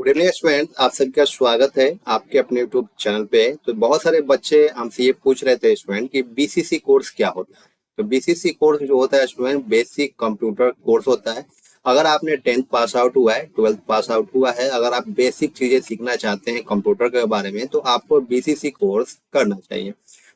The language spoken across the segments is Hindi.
गुड इवनिंग स्टूडेंट, आप सभी का स्वागत है आपके अपने यूट्यूब चैनल पे। तो बहुत सारे बच्चे हमसे ये पूछ रहे थे स्टूडेंट कि बीसीसी कोर्स क्या होता है। तो बीसीसी कोर्स जो होता है स्टूडेंट, बेसिक कंप्यूटर कोर्स होता है। अगर आपने 10th पास आउट हुआ है, 12th पास आउट हुआ है, अगर आप बेसिक चीजें सीखना चाहते हैं कंप्यूटर के बारे में, तो आपको बीसीसी कोर्स करना चाहिए।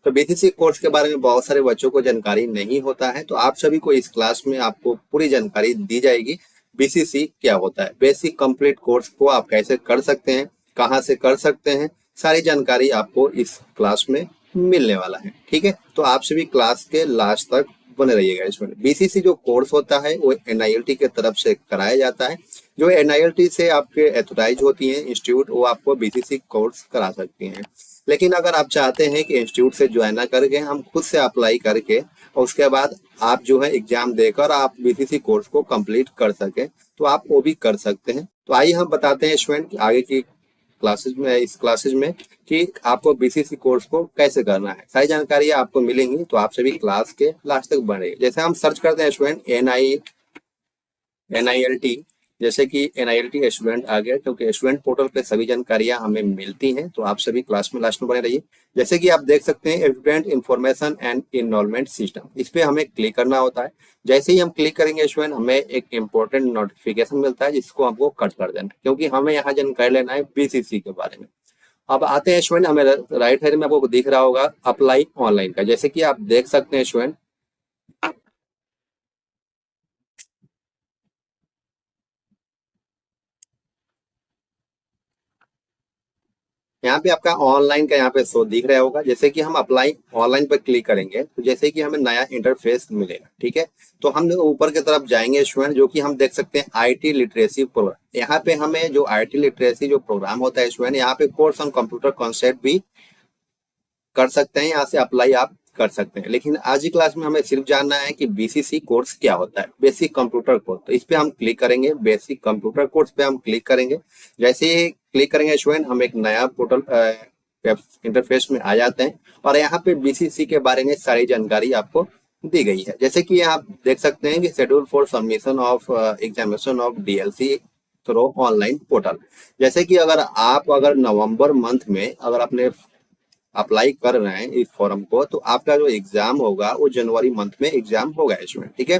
तो बीसीसी कोर्स के बारे में बहुत सारे बच्चों को जानकारी नहीं होता है, तो आप सभी को इस क्लास में आपको पूरी जानकारी दी जाएगी। बीसीसी क्या होता है, बेसिक कंप्लीट कोर्स को आप कैसे कर सकते हैं, कहाँ से कर सकते हैं, सारी जानकारी आपको इस क्लास में मिलने वाला है। ठीक है, तो आप सभी क्लास के लास्ट तक बने रहिएगा। इसमें बीसीसी जो कोर्स होता है वो एनआईएलटी के तरफ से कराया जाता है। जो एनआईएलटी से आपके एथोराइज होती है इंस्टीट्यूट, वो आपको बीसीसी कोर्स करा सकती हैं। लेकिन अगर आप चाहते हैं कि इंस्टीट्यूट से ज्वाइन ना करके हम खुद से अप्लाई करके और उसके बाद आप जो है एग्जाम देकर आप बीसीसी कोर्स को कंप्लीट कर सकें, तो आप वो भी कर सकते हैं। तो आइए हम बताते हैं स्टूडेंट आगे की क्लासेज में, इस क्लासेज में, कि आपको बीसीसी कोर्स को कैसे करना है। सारी जानकारी आपको मिलेंगी, तो आप सभी क्लास के लास्ट तक बने। जैसे हम सर्च करते हैं स्टूडेंट एनआईएलटी, जैसे कि एनआईएलटी स्टूडेंट आ गया, क्योंकि स्टूडेंट पोर्टल पे सभी जानकारियां हमें मिलती हैं। तो आप सभी क्लास में लास्ट में बने रहिए। जैसे कि आप देख सकते हैं student information and enrolment system, इस पे हमें क्लिक करना होता है। जैसे ही हम क्लिक करेंगे स्टूडेंट, हमें एक इंपॉर्टेंट नोटिफिकेशन मिलता है, जिसको हमको कट कर देना है, क्योंकि हमें यहाँ जानकारी लेना है बीसीसी के बारे में। अब आते हैं स्टूडेंट, हमें राइट साइड में आपको दिख रहा होगा अप्लाई ऑनलाइन का। जैसे कि आप देख सकते हैं स्टूडेंट, यहाँ पे आपका ऑनलाइन का यहाँ पे शो दिख रहा होगा। जैसे कि हम अप्लाई ऑनलाइन पर क्लिक करेंगे, तो जैसे कि हमें नया इंटरफेस मिलेगा। ठीक है, तो हम लोग ऊपर की तरफ जाएंगे स्टूडेंट, जो कि हम देख सकते हैं आईटी लिटरेसी प्रोग्राम। यहाँ पे हमें जो आईटी लिटरेसी जो प्रोग्राम होता है स्टूडेंट, यहाँ पे कोर्स ऑन कंप्यूटर कॉन्सेप्ट भी कर सकते हैं, यहाँ से अप्लाई आप कर सकते हैं। लेकिन आज की क्लास में हमें सिर्फ जानना है कि बीसीसी कोर्स क्या होता है, बेसिक कंप्यूटर कोर्स। तो इस पे हम क्लिक करेंगे, बेसिक कंप्यूटर कोर्स पे हम क्लिक करेंगे। जैसे ही क्लिक करेंगे स्टूडेंट, हम एक नया पोर्टल इंटरफेस में आ जाते हैं, और यहाँ पे बीसीसी के बारे में सारी जानकारी आपको दी गई है। जैसे कि आप देख सकते हैं कि schedule for submission of examination of DLC through online portal. जैसे कि अगर नवंबर मंथ में अगर आपने अप्लाई कर रहे हैं इस फॉर्म को, तो आपका जो एग्जाम होगा वो जनवरी मंथ में एग्जाम होगा इसमें। ठीक है,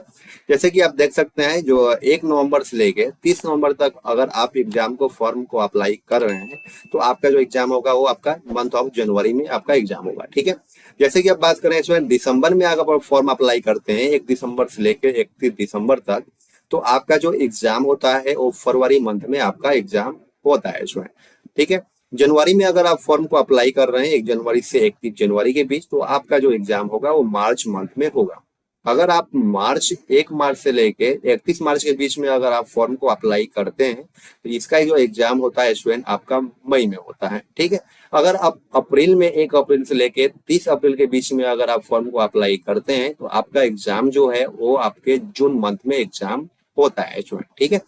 जैसे कि आप देख सकते हैं जो 1 नवंबर से लेके 30 नवंबर तक अगर आप एग्जाम को फॉर्म को अप्लाई कर रहे हैं, तो आपका जो एग्जाम होगा वो आपका मंथ ऑफ जनवरी में आपका एग्जाम होगा। ठीक है, जैसे कि आप बात करें इसमें दिसंबर में अगर आप फॉर्म अप्लाई करते हैं 1 दिसंबर से लेकर 31 दिसंबर तक, तो आपका जो एग्जाम होता है वो फरवरी मंथ में आपका एग्जाम होता है इसमें। ठीक है, जनवरी में अगर आप फॉर्म को अप्लाई कर रहे हैं 1 जनवरी से 31 जनवरी के बीच, तो आपका जो एग्जाम होगा वो मार्च मंथ में होगा। अगर आप 1 मार्च से लेके 31 मार्च के बीच में अगर आप फॉर्म को अप्लाई करते हैं, तो इसका जो एग्जाम होता है स्टूडेंट आपका मई में होता है। ठीक है, अगर आप अप्रैल में 1 अप्रैल से लेके 30 अप्रैल के बीच में अगर आप फॉर्म को अप्लाई करते हैं, तो आपका एग्जाम जो है वो आपके जून मंथ में एग्जाम होता है स्टूडेंट। ठीक है,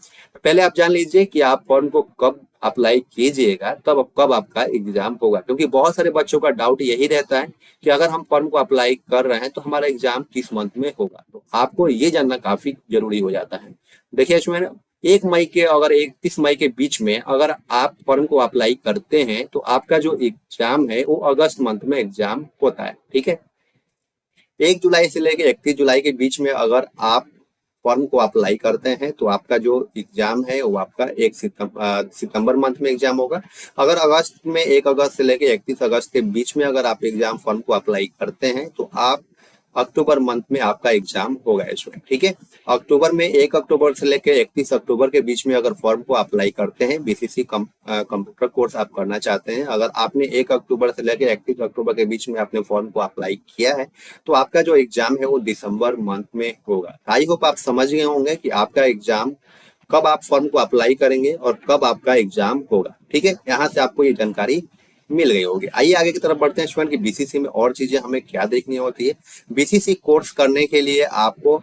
पहले आप जान लीजिए कि आप फॉर्म को कब अप्लाई कीजिएगा, तब कब आपका एग्जाम होगा, क्योंकि बहुत सारे बच्चों का डाउट यही रहता है कि अगर हम फॉर्म को अप्लाई कर रहे हैं तो हमारा एग्जाम किस मंथ में होगा। तो आपको ये जानना काफी जरूरी हो जाता है। देखिए इसमें 1 मई के अगर 31 मई के बीच में अगर आप फॉर्म को अप्लाई करते हैं, तो आपका जो एग्जाम है वो अगस्त मंथ में एग्जाम होता है। ठीक है, 1 जुलाई से लेकर 31 जुलाई के बीच में अगर आप फॉर्म को अप्लाई करते हैं, तो आपका जो एग्जाम है वो आपका 1 सितंबर मंथ में एग्जाम होगा। अगर अगस्त में 1 अगस्त से लेकर 31 अगस्त के बीच में अगर आप एग्जाम फॉर्म को अप्लाई करते हैं, तो आप अक्टूबर मंथ में आपका एग्जाम होगा इसमें। ठीक है, अक्टूबर में 1 अक्टूबर से लेकर 31 अक्टूबर के बीच में अगर फॉर्म को अप्लाई करते हैं, बीसीसी कंप्यूटर कोर्स आप करना चाहते हैं, अगर आपने 1 अक्टूबर से लेकर 31 अक्टूबर के बीच में आपने फॉर्म को अप्लाई किया है, तो आपका जो एग्जाम है वो दिसंबर मंथ में होगा। आई होप आप समझ गए होंगे कि आपका एग्जाम कब आप फॉर्म को अप्लाई करेंगे और कब आपका एग्जाम होगा। ठीक है, यहाँ से आपको ये जानकारी मिल गई होगी। आइए आगे की तरफ बढ़ते हैं स्टूडेंट, कि बीसीसी में और चीजें हमें क्या देखनी होती है। बीसीसी कोर्स करने के लिए आपको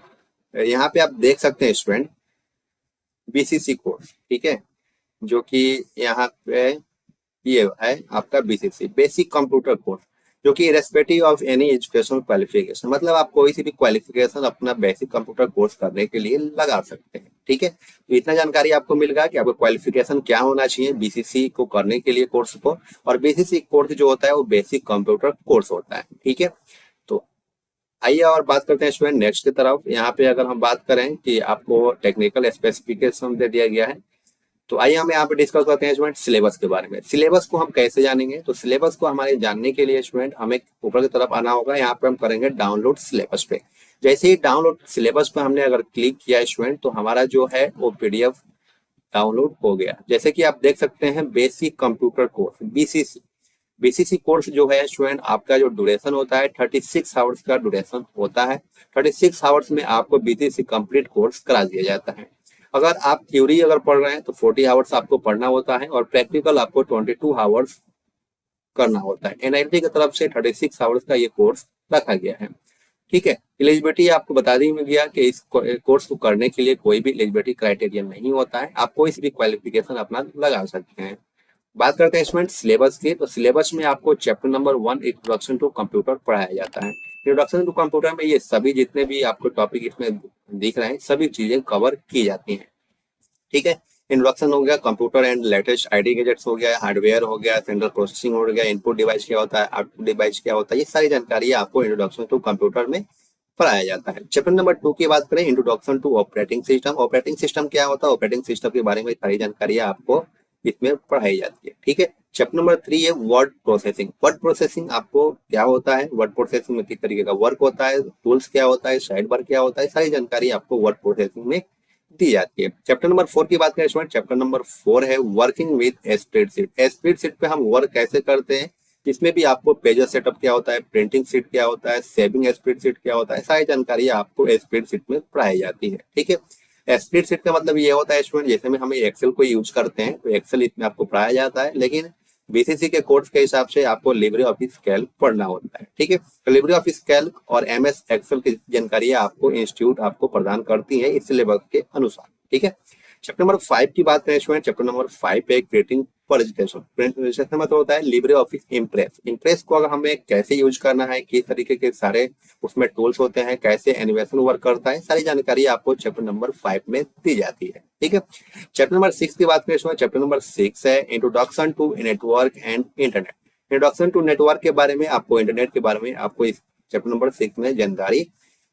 यहाँ पे आप देख सकते हैं स्टूडेंट बीसीसी कोर्स। ठीक है, जो कि यहाँ पे ये है आपका बीसीसी बेसिक कंप्यूटर कोर्स। जो कि irrespective of any educational qualification, मतलब आप कोई सी भी क्वालिफिकेशन अपना बेसिक कंप्यूटर कोर्स करने के लिए लगा सकते हैं। ठीक है, तो इतना जानकारी आपको मिल गया कि आपको क्वालिफिकेशन क्या होना चाहिए बीसीसी को करने के लिए कोर्स को। और बीसीसी कोर्स जो होता है वो बेसिक कंप्यूटर कोर्स होता है। ठीक है, तो आइए और बात करते हैं स्टूडेंट नेक्स्ट की तरफ। यहाँ पे अगर हम बात करें कि आपको टेक्निकल स्पेसिफिकेशन दे दिया गया है, तो आइए हम यहाँ पे डिस्कस करते हैं स्टूडेंट सिलेबस के बारे में। सिलेबस को हम कैसे जानेंगे, तो सिलेबस को हमारे जानने के लिए स्टूडेंट हमें ऊपर की तरफ आना होगा। यहाँ पे हम करेंगे डाउनलोड सिलेबस पे। जैसे ही डाउनलोड सिलेबस पे हमने अगर क्लिक किया स्टूडेंट, तो हमारा जो है वो पीडीएफ डाउनलोड हो गया। जैसे कि आप देख सकते हैं basic computer course BCC. BCC course जो है स्टूडेंट आपका जो ड्यूरेशन होता है 36 आवर्स का ड्यूरेशन होता है। 36 आवर्स में आपको बीसीसी कंप्लीट कोर्स करा दिया जाता है। अगर आप थ्योरी अगर पढ़ रहे हैं तो 40 आवर्स आपको पढ़ना होता है और प्रैक्टिकल आपको 22 आवर्स करना होता है। एनआईटी की तरफ से 36 आवर्स का ये कोर्स रखा गया है। ठीक है, एलिजिबिलिटी आपको बता दी गया कि इस कोर्स को करने के लिए कोई भी एलिजिबिलिटी क्राइटेरिया नहीं होता है, आप कोई सी भी क्वालिफिकेशन अपना लगा सकते हैं। बात करते हैं स्टूडेंट सिलेबस की, तो सिलेबस में आपको chapter number 1 introduction to computer पढ़ाया जाता है। इंट्रोडक्शन टू कंप्यूटर में ये सभी जितने भी आपको टॉपिक इसमें दिख रहे हैं सभी चीजें कवर की जाती हैं। ठीक है, इंट्रोडक्शन हो गया computer and latest IT gadgets हो गया, हार्डवेयर हो गया, सेंट्रल प्रोसेसिंग हो गया, इनपुट डिवाइस क्या होता है, आउटपुट डिवाइस क्या होता है, ये सारी जानकारी आपको इंट्रोडक्शन टू कंप्यूटर में पढ़ाया जाता है। चैप्टर नंबर 2 की बात करें, introduction to operating system. Operating system क्या होता है, ऑपरेटिंग सिस्टम के बारे में सारी जानकारी आपको इसमें पढ़ाई जाती है। ठीक है, चैप्टर नंबर 3 है वर्ड प्रोसेसिंग। वर्ड प्रोसेसिंग आपको क्या होता है, वर्ड प्रोसेसिंग में किस तरीके का वर्क होता है, टूल्स क्या होता है, साइड बार क्या होता है, सारी जानकारी आपको वर्ड प्रोसेसिंग में दी जाती है। चैप्टर नंबर 4 की बात करें स्टूडेंट, चैप्टर नंबर 4 है वर्किंग विद स्प्रेडशीट। स्प्रेडशीट पे हम वर्क कैसे करते हैं, इसमें भी आपको पेजर सेटअप क्या होता है, प्रिंटिंग शीट क्या होता है, सेविंग स्प्रेडशीट क्या होता है, सारी जानकारी आपको स्प्रेडशीट में पढ़ाई जाती है। ठीक है, स्प्रेडशीट का मतलब ये होता है स्टूडेंट जैसे में हमें एक्सेल को यूज करते हैं तो एक्सेल इसमें आपको पढ़ाया जाता है, लेकिन बीसीसी के कोर्स के हिसाब से आपको लिब्रे ऑफिस कैल्क पढ़ना होता है। ठीक है, तो लिब्रे ऑफिस कैल्क और एमएस एक्सेल की जानकारी आपको इंस्टीट्यूट आपको प्रदान करती है इस सिलेबस के अनुसार। ठीक है, चैप्टर नंबर 5 की बात करें स्टूडेंट, चैप्टर नंबर 5 पे क्रिएटिंग प्रेजेंटेशन। प्रेजेंटेशन मतलब होता है लिब्रे ऑफिस इम्प्रेस। इम्प्रेस को अगर हमें कैसे यूज करना है, किस तरीके के सारे उसमें टूल्स होते हैं, कैसे एनिमेशन वर्क करता है, सारी जानकारी आपको चैप्टर नंबर 5 में दी जाती है। ठीक है, चैप्टर नंबर 6 की बात करें स्टूडेंट, चैप्टर नंबर 6 है introduction to network and internet. Introduction to network के बारे में आपको, इंटरनेट के बारे में आपको इस चैप्टर नंबर 6 में जानकारी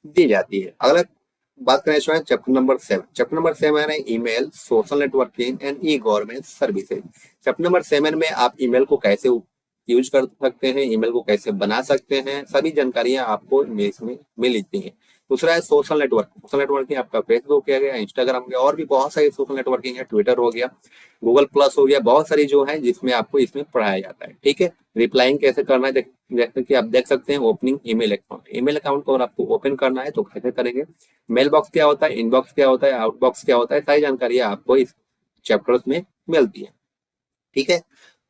दी जाती है। अगला बात करें student chapter number 7। Chapter number 7 है email, social networking and E government services. Chapter number 7 में आप ईमेल को कैसे यूज कर सकते हैं, ईमेल को कैसे बना सकते हैं, सभी जानकारियां आपको इसमें मिलती हैं। दूसरा है सोशल नेटवर्क। सोशल नेटवर्किंग आपका फेसबुक हो गया, इंस्टाग्राम हो गया, और भी बहुत सारी सोशल नेटवर्किंग है, ट्विटर हो गया, गूगल प्लस हो गया, बहुत सारी जो है जिसमें आपको इसमें पढ़ाया जाता है। ठीक है, रिप्लाइंग कैसे करना है, जैसे कि आप देख सकते हैं opening email account. Email account को अगर आपको ओपन करना है तो कैसे करेंगे, मेल बॉक्स क्या होता है, इनबॉक्स क्या होता है, आउटबॉक्स क्या होता है, सारी जानकारी आपको इस चैप्टर्स में मिलती है। ठीक है,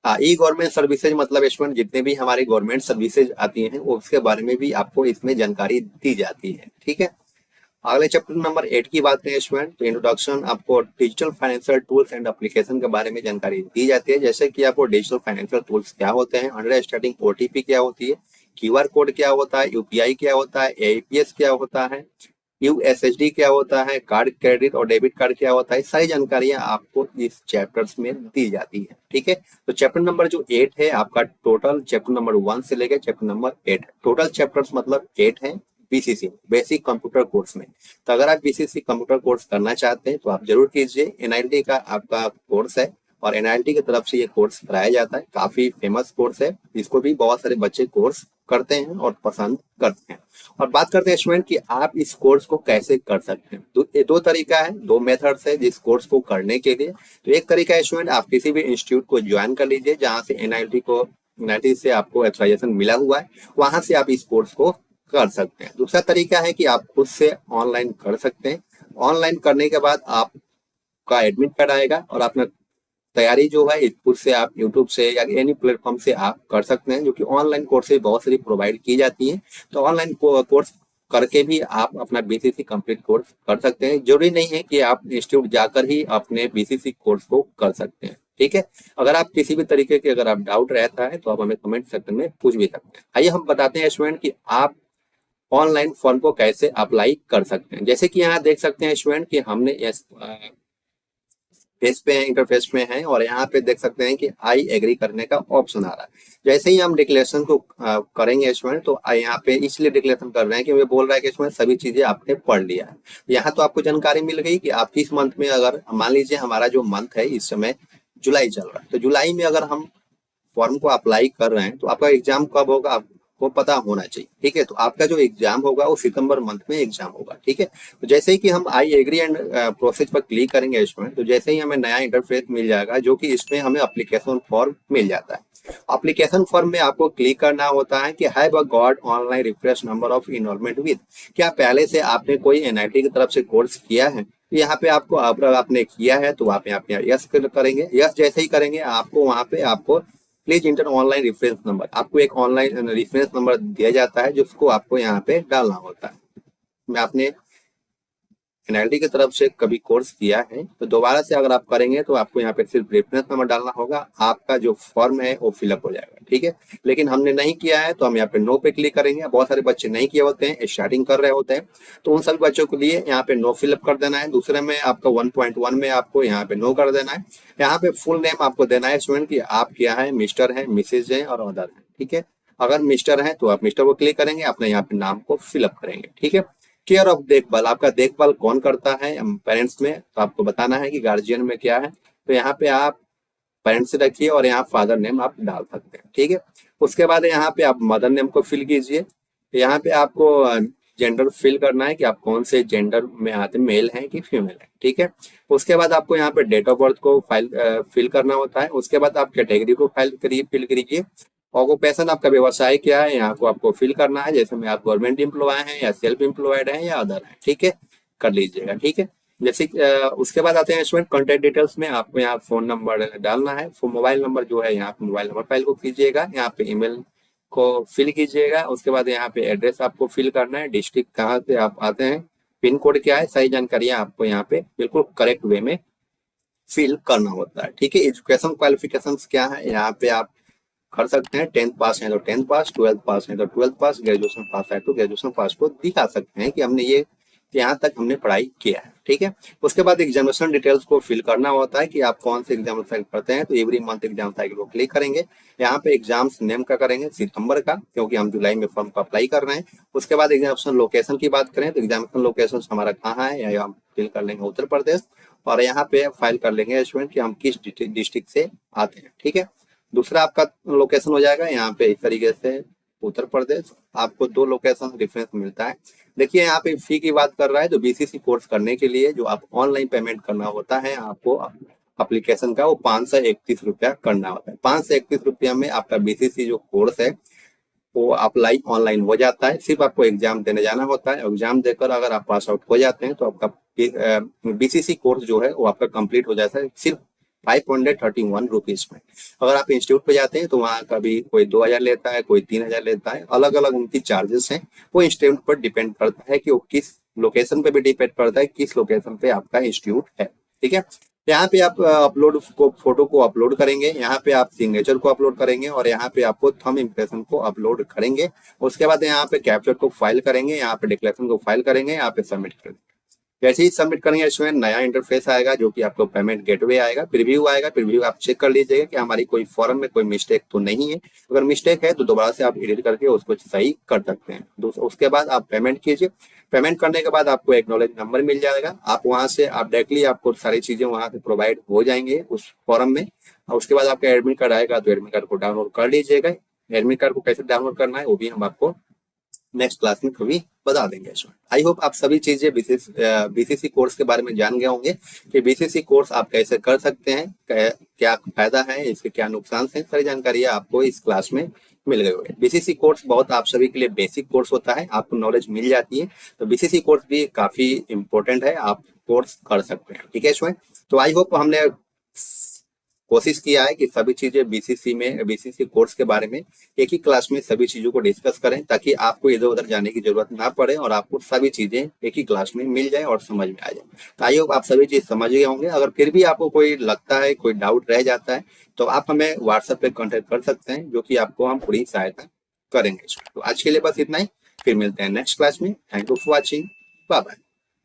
हाँ, ई गवर्नमेंट सर्विसेज मतलब स्टूडेंट जितने भी हमारी गवर्नमेंट सर्विसेज आती हैं उसके बारे में भी आपको इसमें जानकारी दी जाती है। ठीक है, अगले चैप्टर नंबर 8 की बात करें स्टूडेंट, तो इंट्रोडक्शन आपको digital financial tools and application के बारे में जानकारी दी जाती है। जैसे कि आपको डिजिटल फाइनेंशियल टूल्स क्या होते हैं, अंडरस्टैंडिंग ओटीपी क्या होती है, क्यूआर कोड क्या होता है, यूपीआई क्या होता है, एईपीएस क्या होता है, यूएसएसडी क्या होता है, कार्ड क्रेडिट और डेबिट कार्ड क्या होता है, सारी जानकारियां आपको इस चैप्टर्स में दी जाती है। ठीक है, तो चैप्टर नंबर जो 8 है आपका, टोटल चैप्टर नंबर 1 से लेकर चैप्टर नंबर 8, टोटल चैप्टर्स मतलब 8 है बीसीसी बेसिक कंप्यूटर कोर्स में। तो अगर आप बीसीसी कंप्यूटर कोर्स करना चाहते हैं तो आप जरूर कीजिए। एनआईटी का आपका कोर्स है और एनआईटी की तरफ से ये कोर्स कराया जाता है, काफी फेमस कोर्स है, इसको भी बहुत सारे बच्चे कोर्स करते हैं और पसंद करते हैं। और बात करते हैं स्टूडेंट कि आप इस कोर्स को कैसे कर सकते हैं, तो ये दो तरीका है, दो मेथड्स है जिस कोर्स को करने के लिए। तो एक तरीका है स्टूडेंट आप किसी भी इंस्टीट्यूट को ज्वाइन कर लीजिए जहां से एनआईटी से आपको एक्रेडिटेशन मिला हुआ है, वहां से आप इस कोर्स को कर सकते हैं। दूसरा तरीका है कि आप खुद से ऑनलाइन कर सकते हैं। ऑनलाइन करने के बाद आपका एडमिट कार्ड आएगा और अपना तैयारी जो है खुद से आप यूट्यूब से या एनी प्लेटफॉर्म से आप कर सकते हैं, जो कि ऑनलाइन कोर्सेज बहुत सारी प्रोवाइड की जाती हैं। तो ऑनलाइन कोर्स करके भी आप अपना बीसीसी कंप्लीट कोर्स कर सकते हैं। जरूरी नहीं है कि आप इंस्टीट्यूट जाकर ही अपने बीसीसी कोर्स को कर सकते हैं। ठीक है। अगर आप किसी भी तरीके के अगर आप डाउट रहता है तो आप हमें कमेंट सेक्शन में पूछ भी सकते हैं। आइए हम बताते हैं स्टूडेंट कि आप ऑनलाइन फॉर्म को कैसे अप्लाई कर सकते हैं। जैसे कि यहाँ देख सकते हैं स्टूडेंट कि हमने इस पेज पे है, इंटरफेस में है, और यहाँ पे देख सकते हैं कि आई एग्री करने का ऑप्शन आ रहा है। जैसे ही हम डिक्लेरेशन को करेंगे स्टूडेंट, तो यहाँ पे इसलिए डिक्लेरेशन कर रहे हैं कि वो बोल रहा है कि स्टूडेंट सभी चीजें आपने पढ़ लिया है। यहाँ तो आपको जानकारी मिल गई कि आप किस मंथ में, अगर मान लीजिए हमारा जो मंथ है इस समय जुलाई चल रहा है, तो जुलाई में अगर हम फॉर्म को अप्लाई कर रहे हैं तो आपका एग्जाम कब होगा आपको पता होना चाहिए। ठीक है, तो आपका जो एग्जाम होगा वो सितंबर मंथ में एग्जाम होगा। ठीक है, तो जैसे ही कि हम आई एग्री एंड प्रोसेस पर क्लिक करेंगे इसमें, तो जैसे ही हमें नया इंटरफेस मिल जाएगा, जो कि इसमें हमें अप्लीकेशन फॉर्म मिल जाता है। अप्लीकेशन फॉर्म में आपको क्लिक करना होता है कि have a got online refresh number of enrolment with, क्या पहले से आपने कोई एनआईटी की तरफ से कोर्स किया है। तो यहाँ पे आपको अगर आपने किया है तो आप यहाँ पे यस करेंगे। यस जैसे ही करेंगे आपको वहाँ पे आपको please inter online reference number, आपको एक ऑनलाइन रेफरेंस नंबर दिया जाता है जिसको आपको यहाँ पे डालना होता है। मैं आपने एनआईटी की तरफ से कभी कोर्स किया है तो दोबारा से अगर आप करेंगे तो आपको यहाँ पे सिर्फ रेफरेंस नंबर डालना होगा, आपका जो फॉर्म है वो फिलअप हो जाएगा। ठीक है, लेकिन हमने नहीं किया है तो हम यहाँ पे नो पे क्लिक करेंगे। बहुत सारे बच्चे नहीं किए होते हैं, स्टार्टिंग कर रहे होते हैं, तो उन सभी बच्चों के लिए यहाँ पे नो फिलअप कर देना है। दूसरे में आपका 1.1 में आपको यहाँ पे नो कर देना है। यहाँ पे फुल नेम आपको देना है स्टूडेंट की आप क्या है, मिस्टर है, मिसेज है और अदर है। ठीक है, अगर मिस्टर है तो आप मिस्टर को क्लिक करेंगे, अपने यहाँ पे नाम को फिलअप करेंगे। ठीक है, केयर ऑफ देखभाल, आपका देखभाल कौन करता है पेरेंट्स में, तो आपको बताना है कि गार्जियन में क्या है। तो यहाँ पे आप पेरेंट्स रखिए और यहाँ फादर नेम आप डाल सकते हैं। ठीक है, उसके बाद यहाँ पे आप मदर नेम को फिल कीजिए। यहाँ पे आपको जेंडर फिल करना है कि आप कौन से जेंडर में आते, मेल हैं कि फीमेल है। ठीक है, उसके बाद आपको यहाँ पे डेट ऑफ बर्थ को फिल करना होता है। उसके बाद आप कैटेगरी को फिल करिए। ऑक्यूपेशन आपका व्यवसाय क्या है यहाँ को आपको फिल करना है, जैसे में आप गवर्नमेंट एम्प्लॉय हैं या सेल्फ एम्प्लॉयड हैं या अदर हैं। ठीक है, कर लीजिएगा। ठीक है, जैसे उसके बाद आते हैं स्टूडेंट कॉन्टेक्ट डिटेल्स में, आपको यहाँ फोन नंबर डालना है। मोबाइल नंबर जो है यहाँ पे मोबाइल नंबर फाइल को कीजिएगा, यहाँ पे ईमेल को फिल कीजिएगा। उसके बाद यहाँ पे एड्रेस आपको फिल करना है, डिस्ट्रिक्ट कहाँ से आप आते हैं, पिन कोड क्या है, सही जानकारी आपको यहाँ पे बिल्कुल करेक्ट वे में फिल करना होता है। ठीक है, एजुकेशन क्वालिफिकेशन क्या है यहाँ पे आप कर सकते हैं। 10th पास है तो 10th पास, 12th पास है तो 12th पास, ग्रेजुएशन पास है तो ग्रेजुएशन पास को दिखा सकते हैं कि हमने ये यहाँ तक हमने पढ़ाई किया है। ठीक है, उसके बाद एग्जामिनेशन डिटेल्स को फिल करना होता है कि आप कौन से एग्जाम साइकिल करते हैं, तो एवरी मंथ एग्जाम साइकिल को क्लिक करेंगे। यहाँ पे एग्जाम्स नेम का करेंगे सितंबर का, क्योंकि हम जुलाई में फॉर्म को अप्लाई कर रहे हैं। उसके बाद एग्जामिनेशन लोकेशन की बात करें तो एग्जामिनेशन लोकेशन हमारा कहाँ है, या हम फिल कर लेंगे उत्तर प्रदेश, और यहाँ पे फाइल कर लेंगे स्टूडेंट कि हम किस डिस्ट्रिक्ट से आते हैं। ठीक है, दूसरा आपका लोकेशन हो जाएगा यहाँ पे इस तरीके से उत्तर प्रदेश। आपको 2 लोकेशन डिफरेंस मिलता है। देखिए यहाँ पे फी की बात कर रहा है, तो बीसीसी कोर्स करने के लिए जो आप ऑनलाइन पेमेंट करना होता है आपको एप्लीकेशन का, वो 531 रुपया करना होता है। 531 रुपया में आपका बीसीसी जो कोर्स है वो अप्लाई ऑनलाइन हो जाता है। सिर्फ आपको एग्जाम देने जाना होता है। एग्जाम देकर अगर आप पास आउट हो जाते हैं तो आपका बीसीसी कोर्स जो है वो आपका कंप्लीट हो जाता है सिर्फ 531 रुपीज में। अगर आप इंस्टीट्यूट पे जाते हैं तो वहाँ कभी कोई 2000 लेता है, कोई 3000 लेता है, अलग अलग उनकी चार्जेस हैं। वो इंस्टीट्यूट पर डिपेंड करता है कि वो किस लोकेशन पे भी डिपेंड करता है किस लोकेशन पे आपका इंस्टीट्यूट है। ठीक है, यहाँ पे आप अपलोड को फोटो को अपलोड करेंगे, यहाँ पे आप सिग्नेचर को अपलोड करेंगे और यहाँ पे आपको थंब इम्प्रेशन को अपलोड करेंगे। उसके बाद यहाँ पे कैप्चर को फाइल करेंगे, यहाँ पे डिक्लेरेशन को फाइल करेंगे, यहाँ पे सबमिट करेंगे। जैसे ही सबमिट करेंगे इसमें नया इंटरफेस आएगा जो कि आपको पेमेंट गेटवे आएगा, प्रीव्यू आएगा। प्रीव्यू आप चेक कर लीजिएगा कि हमारी कोई फॉर्म में कोई मिस्टेक तो नहीं है। अगर मिस्टेक है तो दोबारा से आप एडिट करके उसको सही कर सकते हैं। उसके बाद आप पेमेंट कीजिए। पेमेंट करने के बाद आपको एक्नॉलेज नंबर मिल जाएगा। आप वहां से आप डायरेक्टली आपको सारी चीजें वहां से प्रोवाइड हो जाएंगे उस फॉर्म में। और उसके बाद आपका एडमिट कार्ड आएगा तो एडमिट कार्ड को डाउनलोड कर लीजिएगा। एडमिट कार्ड को कैसे डाउनलोड करना है वो भी हम आपको नेक्स्ट क्लास में कभी बता देंगे। आई होप आप सभी चीजें बीसीसी कोर्स के बारे में जान गए होंगे कि बीसीसी कोर्स आप कैसे कर सकते हैं, क्या फायदा है, इसके क्या नुकसान है, सारी जानकारी आपको इस क्लास में मिल गई होगी। बीसीसी कोर्स बहुत आप सभी के लिए बेसिक कोर्स होता है, आपको नॉलेज मिल जाती है। तो बीसीसी कोर्स भी काफी इंपॉर्टेंट है, आप कोर्स कर सकते हैं। ठीक है स्टूडेंट, तो आई होप हमने कोशिश किया है कि सभी चीजें बीसीसी कोर्स के बारे में एक ही क्लास में सभी चीजों को डिस्कस करें, ताकि आपको इधर उधर जाने की जरूरत ना पड़े और आपको सभी चीजें एक ही क्लास में मिल जाए और समझ में आ जाए। तो आई होप आप सभी चीज समझ गए होंगे। अगर फिर भी आपको कोई लगता है, कोई डाउट रह जाता है, तो आप हमें व्हाट्सएप पे कांटेक्ट कर सकते हैं, जो कि आपको हम पूरी सहायता करेंगे। तो आज के लिए बस इतना ही, फिर मिलते हैं नेक्स्ट क्लास में। Thank you for watching, bye bye.